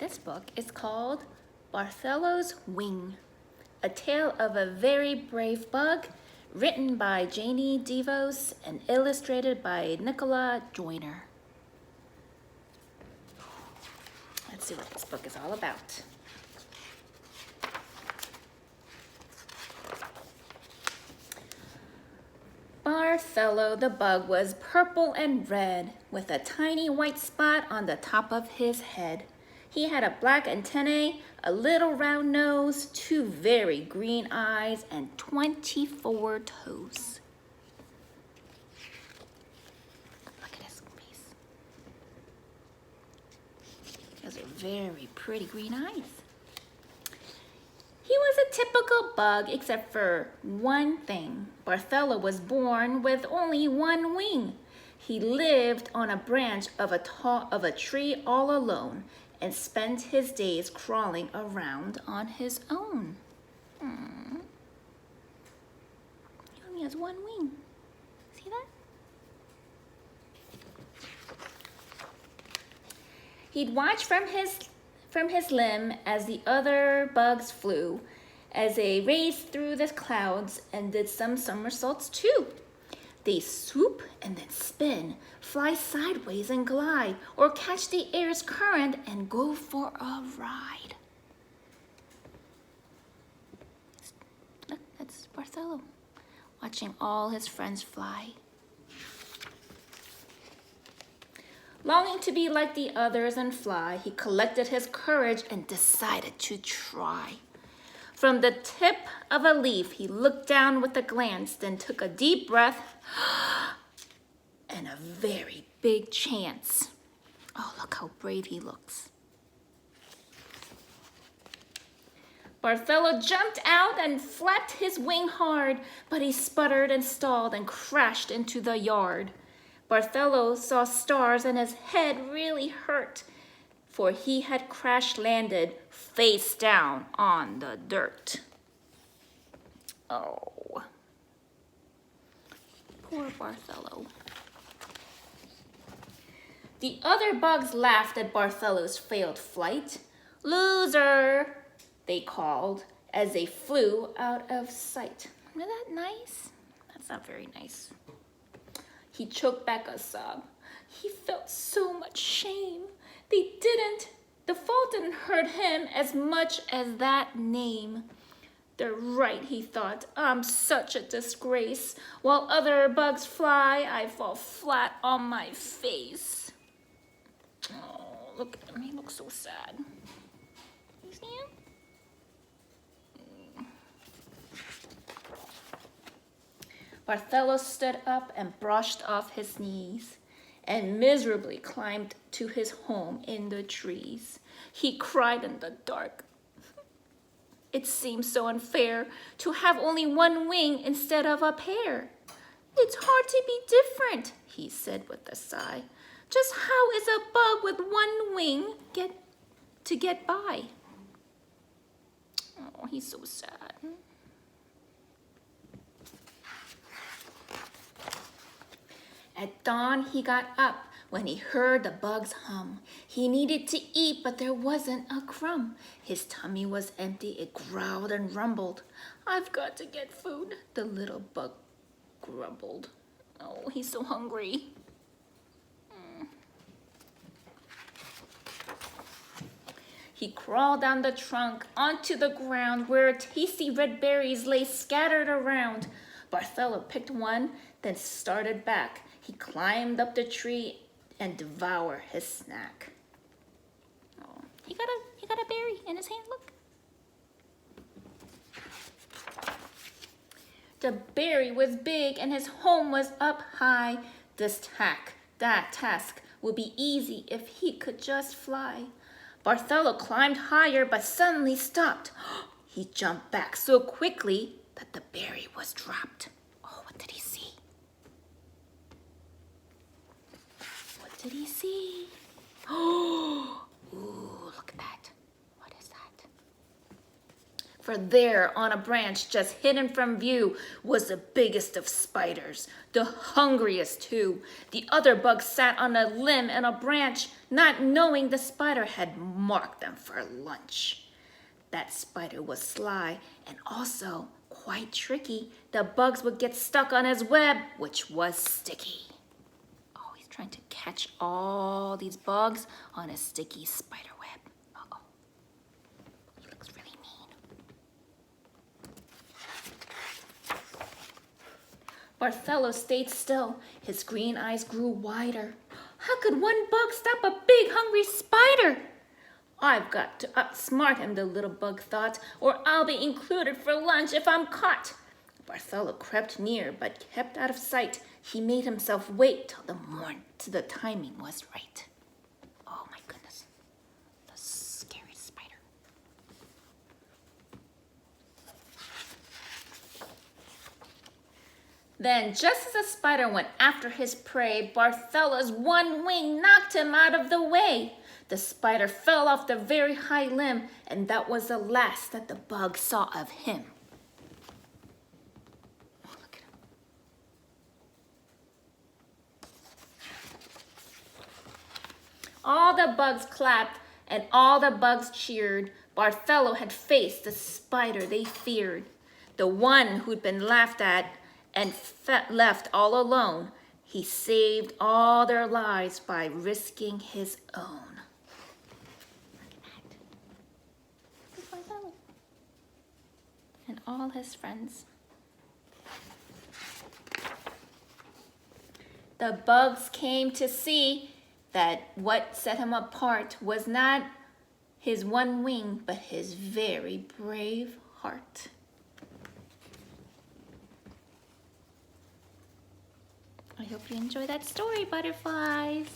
This book is called Barthello's Wing, a tale of a very brave bug, written by Janie DeVos and illustrated by Nicola Joyner. Let's see what this book is all about. Barthello the bug was purple and red, with a tiny white spot on the top of his head. He had a black antennae, a little round nose, 2 very green eyes, and 24 toes. Look at his face. Those are very pretty green eyes. He was a typical bug except for one thing. Barthello was born with only one wing. He lived on a branch of a tree all alone and spent his days crawling around on his own. He only has one wing. See that? He'd watch from his limb as the other bugs flew, as they raced through the clouds and did some somersaults too. They swoop and then spin, fly sideways and glide, or catch the air's current and go for a ride. Look, that's Barthello, watching all his friends fly. Longing to be like the others and fly, he collected his courage and decided to try. From the tip of a leaf, he looked down with a glance, then took a deep breath and a very big chance. Oh, look how brave he looks. Barthello jumped out and flapped his wing hard, but he sputtered and stalled and crashed into the yard. Barthello saw stars and his head really hurt, for he had crash-landed face down on the dirt. Oh, poor Barthello. The other bugs laughed at Barthello's failed flight. "Loser," they called as they flew out of sight. Isn't that nice? That's not very nice. He choked back a sob. He felt so much shame. The fall didn't hurt him as much as that name. They're right, he thought. I'm such a disgrace. While other bugs fly, I fall flat on my face. Oh, look at him. He looks so sad. You see him? Barthello stood up and brushed off his knees and miserably climbed to his home in the trees. He cried in the dark. It seemed so unfair to have only one wing instead of a pair. It's hard to be different, he said with a sigh. Just how is a bug with one wing get by? Oh, he's so sad. At dawn, he got up when he heard the bugs hum. He needed to eat, but there wasn't a crumb. His tummy was empty. It growled and rumbled. I've got to get food, the little bug grumbled. Oh, he's so hungry. He crawled down the trunk onto the ground where tasty red berries lay scattered around. Barthello picked one, then started back. He climbed up the tree and devoured his snack. Oh, he got a berry in his hand, look. The berry was big and his home was up high. That task would be easy if he could just fly. Barthello climbed higher but suddenly stopped. He jumped back so quickly that the berry was dropped. Oh, what did he see? Did he see? Oh, ooh, look at that. What is that? for there on a branch just hidden from view was the biggest of spiders, the hungriest too. The other bugs sat on a limb and a branch, not knowing the spider had marked them for lunch. That spider was sly and also quite tricky. The bugs would get stuck on his web, which was sticky. Oh, he's trying to catch all these bugs on a sticky spider web. Uh-oh. He looks really mean. Barthello stayed still. His green eyes grew wider. How could one bug stop a big hungry spider? I've got to outsmart him, the little bug thought, or I'll be included for lunch if I'm caught. Barthello crept near, but kept out of sight. He made himself wait till the timing was right. Oh my goodness, the scary spider. Then, just as the spider went after his prey, Barthello's one wing knocked him out of the way. The spider fell off the very high limb, and that was the last that the bug saw of him. Oh, look at him. All the bugs clapped, and all the bugs cheered. Barthello had faced the spider they feared, the one who'd been laughed at and left all alone. He saved all their lives by risking his own. And all his friends. The bugs came to see that what set him apart was not his one wing, but his very brave heart. I hope you enjoy that story, butterflies.